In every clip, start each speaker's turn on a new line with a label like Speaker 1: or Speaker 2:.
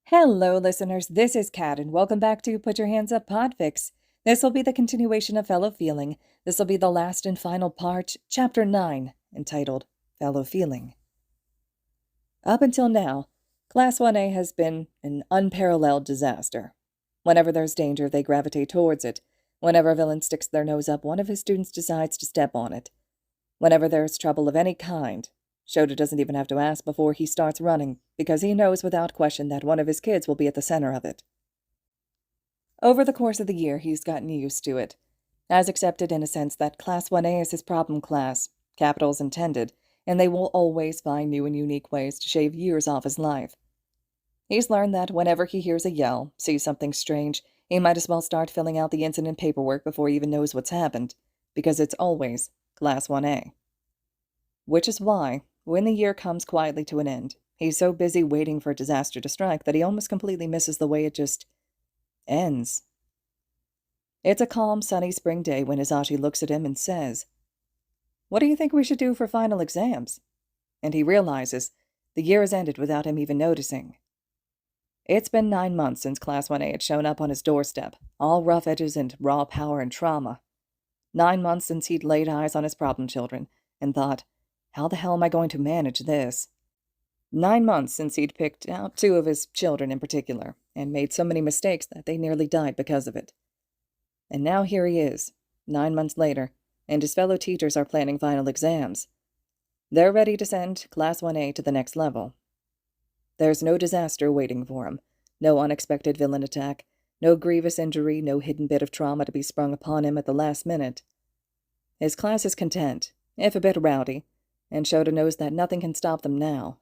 Speaker 1: Hello, listeners. This is Kat, and welcome back to Put Your Hands Up Podfics. This will be the continuation of Fellow Feeling. This will be the last and final part, Chapter 9, entitled Fellow Feeling. Up until now, Class 1A has been an unparalleled disaster. Whenever there's danger, they gravitate towards it. Whenever a villain sticks their nose up, one of his students decides to step on it. Whenever there's trouble of any kind, Shouta doesn't even have to ask before he starts running, because he knows without question that one of his kids will be at the center of it. Over the course of the year, he's gotten used to it, as accepted in a sense that Class 1A is his problem class, capitals intended, and they will always find new and unique ways to shave years off his life. He's learned that whenever he hears a yell, sees something strange, he might as well start filling out the incident paperwork before he even knows what's happened, because it's always Class 1A. Which is why, when the year comes quietly to an end, he's so busy waiting for a disaster to strike that he almost completely misses the way it just ends. It's a calm, sunny spring day when Hisashi looks at him and says, "What do you think we should do for final exams?" And he realizes the year has ended without him even noticing. It's been 9 months since Class 1A had shown up on his doorstep, all rough edges and raw power and trauma. 9 months since he'd laid eyes on his problem children and thought, how the hell am I going to manage this? 9 months since he'd picked out 2 of his children in particular, and made so many mistakes that they nearly died because of it. And now here he is, 9 months later, and his fellow teachers are planning final exams. They're ready to send Class 1A to the next level. There's no disaster waiting for him, no unexpected villain attack, no grievous injury, no hidden bit of trauma to be sprung upon him at the last minute. His class is content, if a bit rowdy, and Shouta knows that nothing can stop them now.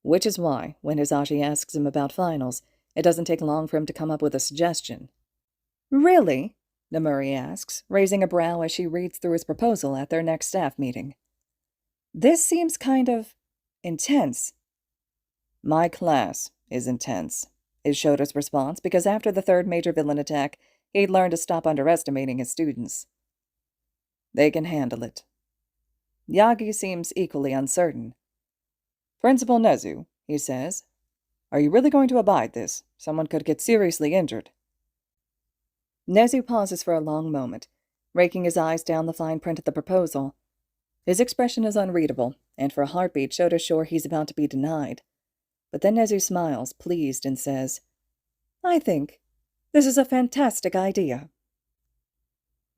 Speaker 1: Which is why, when Hisashi asks him about finals, it doesn't take long for him to come up with a suggestion. "Really?" Nomuri asks, raising a brow as she reads through his proposal at their next staff meeting. "This seems kind of intense." "My class is intense," is Shota's response, because after the 3rd major villain attack, he'd learned to stop underestimating his students. They can handle it. Yagi seems equally uncertain. "Principal Nezu," he says, "are you really going to abide this? Someone could get seriously injured." Nezu pauses for a long moment, raking his eyes down the fine print of the proposal. His expression is unreadable, and for a heartbeat Shota's sure he's about to be denied. But then Nezu smiles, pleased, and says, "I think this is a fantastic idea."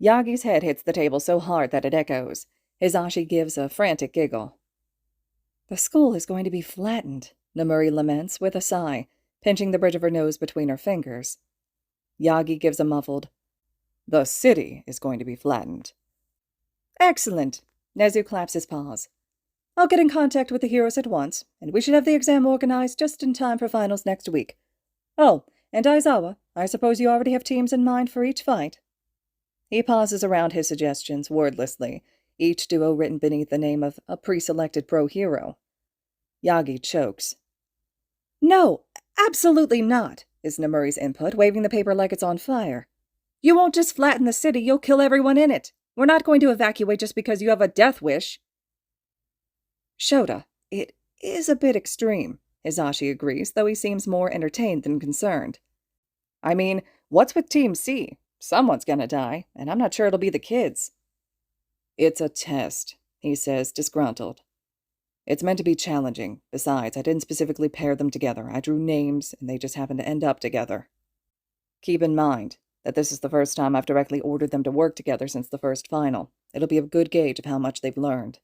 Speaker 1: Yagi's head hits the table so hard that it echoes. Hisashi gives a frantic giggle. "The school is going to be flattened," Nomuri laments with a sigh, pinching the bridge of her nose between her fingers. Yagi gives a muffled, "The city is going to be flattened." "Excellent," Nezu claps his paws. "I'll get in contact with the heroes at once, and we should have the exam organized just in time for finals next week. Oh, and Aizawa, I suppose you already have teams in mind for each fight?" He pauses around his suggestions wordlessly, each duo written beneath the name of a pre-selected pro-hero. Yagi chokes. "No, absolutely not," is Nomuri's input, waving the paper like it's on fire. "You won't just flatten the city, you'll kill everyone in it. We're not going to evacuate just because you have a death wish." "Shouta, it is a bit extreme," Hisashi agrees, though he seems more entertained than concerned. "I mean, what's with Team C? Someone's gonna die, and I'm not sure it'll be the kids." "It's a test," he says, disgruntled. "It's meant to be challenging. Besides, I didn't specifically pair them together. I drew names, and they just happened to end up together. Keep in mind that this is the first time I've directly ordered them to work together since the first final. It'll be a good gauge of how much they've learned."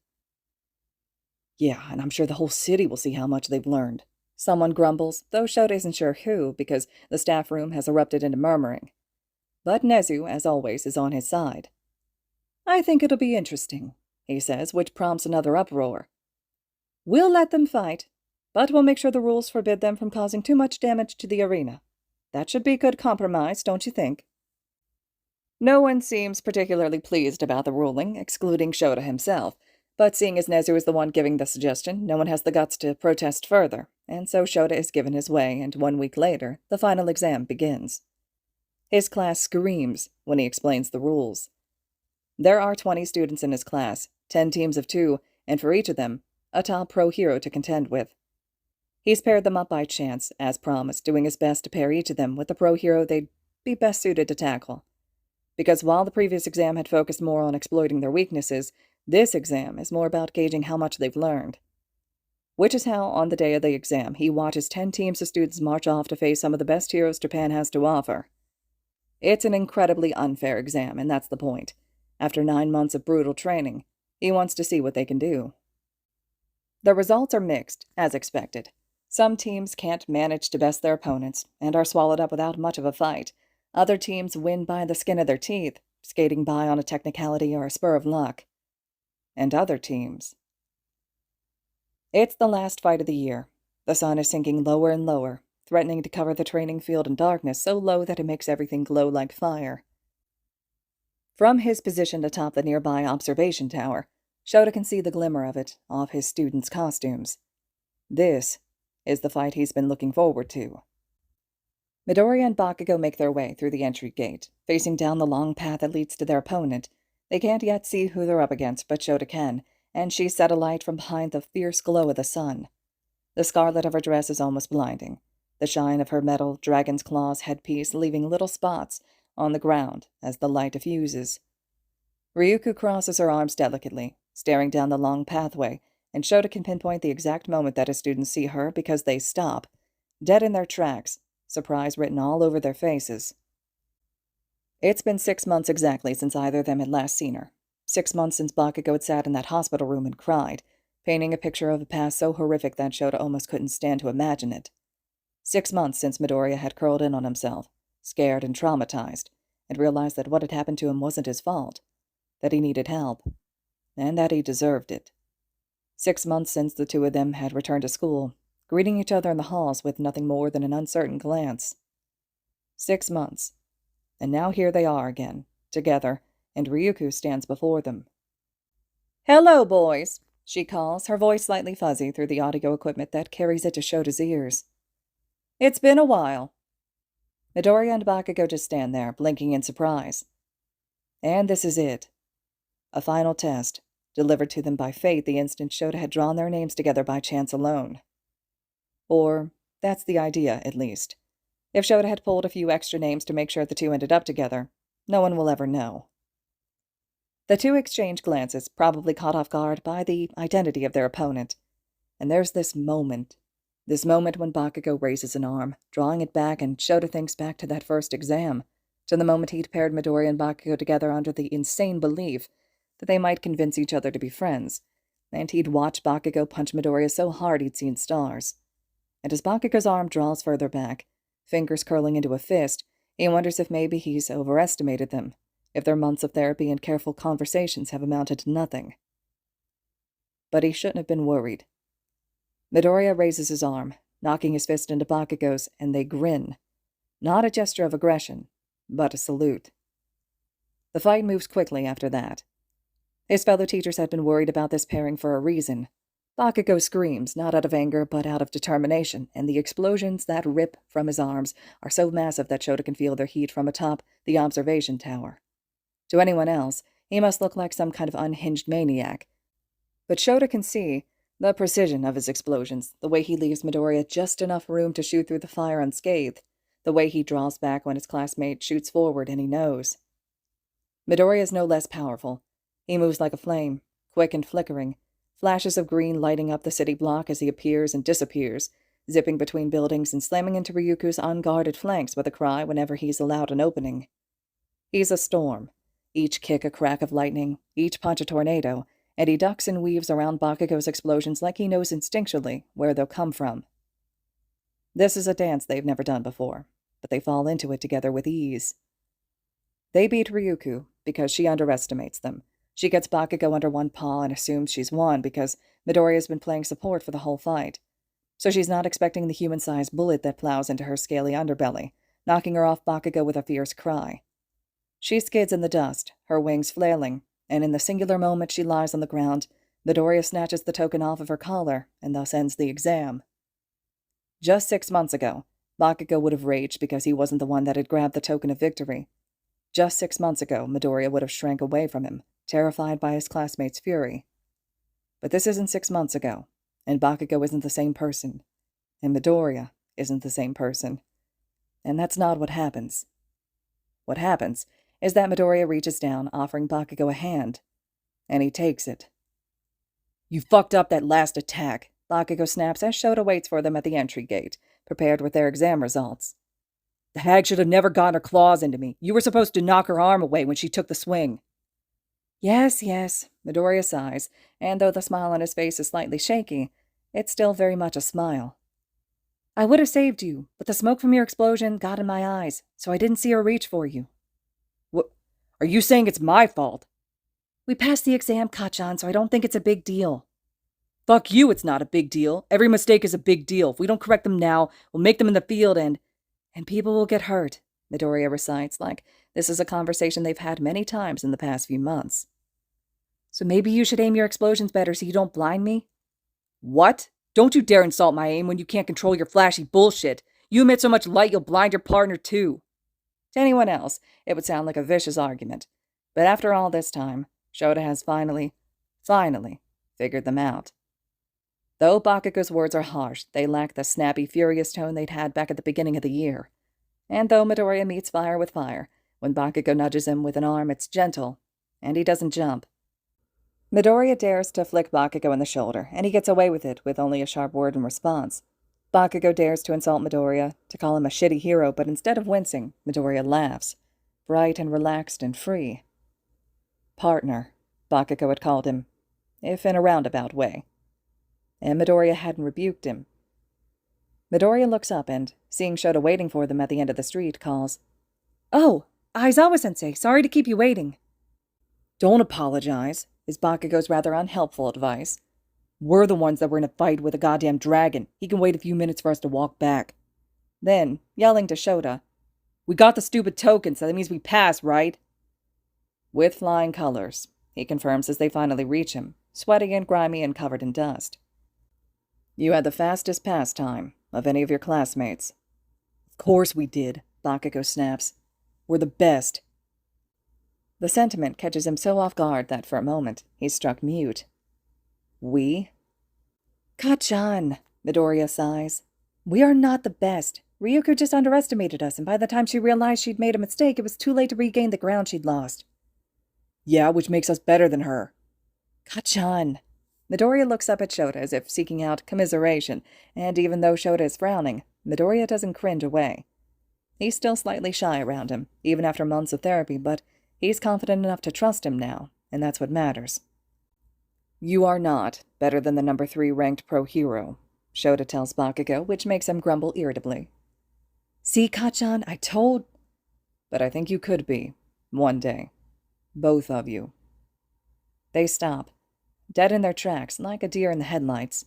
Speaker 1: "Yeah, and I'm sure the whole city will see how much they've learned," someone grumbles, though Shouta isn't sure who, because the staff room has erupted into murmuring. But Nezu, as always, is on his side. "I think it'll be interesting," he says, which prompts another uproar. "We'll let them fight, but we'll make sure the rules forbid them from causing too much damage to the arena. That should be good compromise, don't you think?" No one seems particularly pleased about the ruling, excluding Shouta himself, but seeing as Nezu is the one giving the suggestion, no one has the guts to protest further, and so Shouta is given his way, and 1 week later, the final exam begins. His class screams when he explains the rules. There are 20 students in his class, 10 teams of 2, and for each of them, a top pro hero to contend with. He's paired them up by chance, as promised, doing his best to pair each of them with the pro hero they'd be best suited to tackle. Because while the previous exam had focused more on exploiting their weaknesses, this exam is more about gauging how much they've learned. Which is how, on the day of the exam, he watches 10 teams of students march off to face some of the best heroes Japan has to offer. It's an incredibly unfair exam, and that's the point. After 9 months of brutal training, he wants to see what they can do. The results are mixed, as expected. Some teams can't manage to best their opponents, and are swallowed up without much of a fight. Other teams win by the skin of their teeth, skating by on a technicality or a spur of luck. And other teams... It's the last fight of the year. The sun is sinking lower and lower, threatening to cover the training field in darkness so low that it makes everything glow like fire. From his position atop the nearby observation tower, Shouta can see the glimmer of it off his students' costumes. This is the fight he's been looking forward to. Midoriya and Bakugo make their way through the entry gate, facing down the long path that leads to their opponent. They can't yet see who they're up against, but Shouta can, and she set alight from behind the fierce glow of the sun. The scarlet of her dress is almost blinding, the shine of her metal dragon's claws headpiece leaving little spots on the ground as the light diffuses. Ryuko crosses her arms delicately, staring down the long pathway, and Shouta can pinpoint the exact moment that his students see her because they stop, dead in their tracks, surprise written all over their faces. It's been 6 months exactly since either of them had last seen her. 6 months since Bakugo had sat in that hospital room and cried, painting a picture of a past so horrific that Shouta almost couldn't stand to imagine it. 6 months since Midoriya had curled in on himself, scared and traumatized, and realized that what had happened to him wasn't his fault, that he needed help, and that he deserved it. 6 months since the two of them had returned to school, greeting each other in the halls with nothing more than an uncertain glance. 6 months. And now here they are again, together, and Ryuko stands before them. "Hello, boys," she calls, her voice slightly fuzzy through the audio equipment that carries it to Shota's ears. "It's been a while." Midoriya and Bakugo just stand there, blinking in surprise. And this is it. A final test, delivered to them by fate the instant Shouta had drawn their names together by chance alone. Or, that's the idea, at least. If Shouta had pulled a few extra names to make sure the two ended up together, no one will ever know. The two exchange glances, probably caught off guard by the identity of their opponent. And there's this moment when Bakugo raises an arm, drawing it back, and Shouta thinks back to that first exam, to the moment he'd paired Midoriya and Bakugo together under the insane belief that they might convince each other to be friends, and he'd watched Bakugo punch Midoriya so hard he'd seen stars. And as Bakugo's arm draws further back, fingers curling into a fist, he wonders if maybe he's overestimated them, if their months of therapy and careful conversations have amounted to nothing. But he shouldn't have been worried. Midoriya raises his arm, knocking his fist into Bakugo's, and they grin. Not a gesture of aggression, but a salute. The fight moves quickly after that. His fellow teachers had been worried about this pairing for a reason. Bakugo screams, not out of anger, but out of determination, and the explosions that rip from his arms are so massive that Shouta can feel their heat from atop the observation tower. To anyone else, he must look like some kind of unhinged maniac. But Shouta can see the precision of his explosions, the way he leaves Midoriya just enough room to shoot through the fire unscathed, the way he draws back when his classmate shoots forward and he knows. Midoriya is no less powerful. He moves like a flame, quick and flickering, flashes of green lighting up the city block as he appears and disappears, zipping between buildings and slamming into Ryuko's unguarded flanks with a cry whenever he's allowed an opening. He's a storm, each kick a crack of lightning, each punch a tornado, and he ducks and weaves around Bakugo's explosions like he knows instinctually where they'll come from. This is a dance they've never done before, but they fall into it together with ease. They beat Ryuko because she underestimates them. She gets Bakugo under one paw and assumes she's won because Midoriya's been playing support for the whole fight. So she's not expecting the human-sized bullet that plows into her scaly underbelly, knocking her off Bakugo with a fierce cry. She skids in the dust, her wings flailing, and in the singular moment she lies on the ground, Midoriya snatches the token off of her collar and thus ends the exam. Just 6 months ago, Bakugo would have raged because he wasn't the one that had grabbed the token of victory. Just 6 months ago, Midoriya would have shrank away from him, terrified by his classmates' fury. But this isn't 6 months ago, and Bakugo isn't the same person. And Midoriya isn't the same person. And that's not what happens. What happens is that Midoriya reaches down, offering Bakugo a hand, and he takes it. You fucked up that last attack, Bakugo snaps as Shouta waits for them at the entry gate, prepared with their exam results. The hag should have never gotten her claws into me. You were supposed to knock her arm away when she took the swing. Yes, Midoriya sighs, and though the smile on his face is slightly shaky, it's still very much a smile. I would have saved you, but the smoke from your explosion got in my eyes, so I didn't see her reach for you. What? Are you saying it's my fault? We passed the exam, Kachan, so I don't think it's a big deal. Fuck you, it's not a big deal. Every mistake is a big deal. If we don't correct them now, we'll make them in the field and people will get hurt, Midoriya recites, like this is a conversation they've had many times in the past few months. So maybe you should aim your explosions better so you don't blind me? What? Don't you dare insult my aim when you can't control your flashy bullshit. You emit so much light you'll blind your partner too. To anyone else, it would sound like a vicious argument. But after all this time, Shouta has finally figured them out. Though Bakugo's words are harsh, they lack the snappy, furious tone they'd had back at the beginning of the year. And though Midoriya meets fire with fire, when Bakugo nudges him with an arm, it's gentle, and he doesn't jump. Midoriya dares to flick Bakugo in the shoulder, and he gets away with it with only a sharp word in response. Bakugo dares to insult Midoriya, to call him a shitty hero, but instead of wincing, Midoriya laughs, bright and relaxed and free. Partner, Bakugo had called him, if in a roundabout way. And Midoriya hadn't rebuked him. Midoriya looks up and, seeing Shouta waiting for them at the end of the street, calls, Oh, Aizawa-sensei, sorry to keep you waiting. Don't apologize, is Bakugo's rather unhelpful advice. We're the ones that were in a fight with a goddamn dragon. He can wait a few minutes for us to walk back. Then, yelling to Shouta, We got the stupid token, so that means we pass, right? With flying colors, he confirms as they finally reach him, sweaty and grimy and covered in dust. You had the fastest pass time of any of your classmates. Of course we did, Bakugo snaps. We're the best. The sentiment catches him so off guard that for a moment he's struck mute. We? Kachan, Midoriya sighs. We are not the best. Ryuko just underestimated us, and by the time she realized she'd made a mistake, it was too late to regain the ground she'd lost. Yeah, which makes us better than her. Kachan. Midoriya looks up at Shouta as if seeking out commiseration, and even though Shouta is frowning, Midoriya doesn't cringe away. He's still slightly shy around him, even after months of therapy, but he's confident enough to trust him now, and that's what matters. You are not better than the number 3 ranked pro hero, Shouta tells Bakugo, which makes him grumble irritably. See, Kachan, I told... But I think you could be, one day. Both of you. They stop, dead in their tracks, like a deer in the headlights.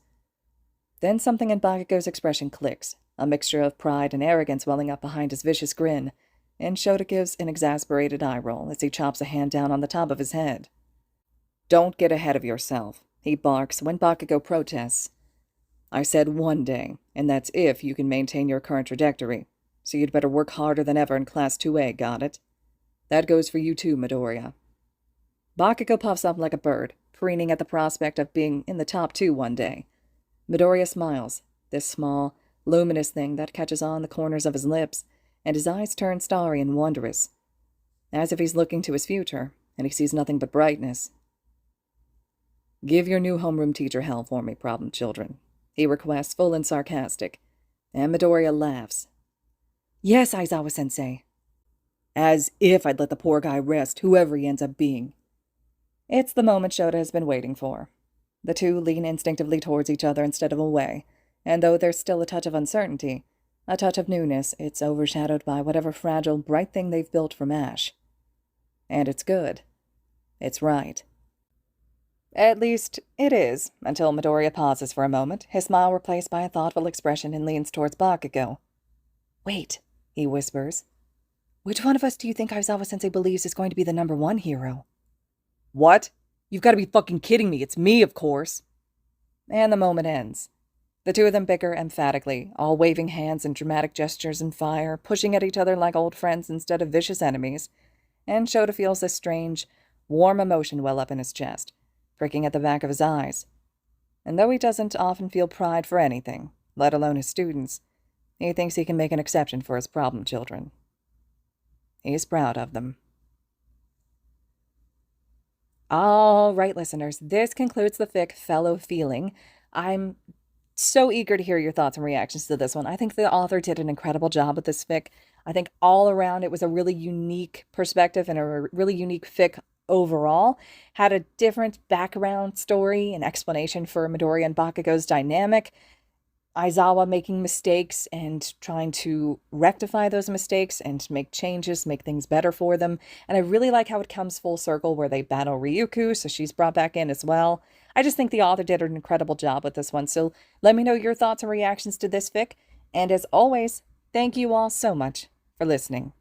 Speaker 1: Then something in Bakugo's expression clicks, a mixture of pride and arrogance welling up behind his vicious grin, and Shouta gives an exasperated eye roll as he chops a hand down on the top of his head. Don't get ahead of yourself, he barks when Bakugo protests. I said one day, and that's if you can maintain your current trajectory, so you'd better work harder than ever in Class 2A, got it? That goes for you too, Midoriya. Bakugo puffs up like a bird, preening at the prospect of being in the top 2 one day. Midoriya smiles, this small, luminous thing that catches on the corners of his lips, and his eyes turn starry and wondrous, as if he's looking to his future, and he sees nothing but brightness. Give your new homeroom teacher hell for me, problem children, he requests, full and sarcastic, and Midoriya laughs. Yes, Aizawa-sensei. As if I'd let the poor guy rest, whoever he ends up being. It's the moment Shouta has been waiting for. The two lean instinctively towards each other instead of away, and though there's still a touch of uncertainty, a touch of newness, it's overshadowed by whatever fragile, bright thing they've built from ash. And it's good. It's right. At least, it is, until Midoriya pauses for a moment, his smile replaced by a thoughtful expression, and leans towards Bakugo. Wait, he whispers. Which one of us do you think Aizawa-sensei believes is going to be the number 1 hero? What? You've got to be fucking kidding me. It's me, of course. And the moment ends. The two of them bicker emphatically, all waving hands and dramatic gestures and fire, pushing at each other like old friends instead of vicious enemies. And Shouta feels this strange, warm emotion well up in his chest, pricking at the back of his eyes. And though he doesn't often feel pride for anything, let alone his students. He thinks he can make an exception for his problem children. He's proud of them. All right, listeners, this concludes the fic Fellow Feeling. I'm so eager to hear your thoughts and reactions to this one. I think the author did an incredible job with this fic. I think all around it was a really unique perspective and a really unique fic overall. Had a different background story and explanation for Midoriya and Bakugo's dynamic. Aizawa making mistakes and trying to rectify those mistakes and make changes, make things better for them. And I really like how it comes full circle where they battle Ryuko, so she's brought back in as well. I just think the author did an incredible job with this one. So let me know your thoughts and reactions to this fic. And as always, thank you all so much for listening.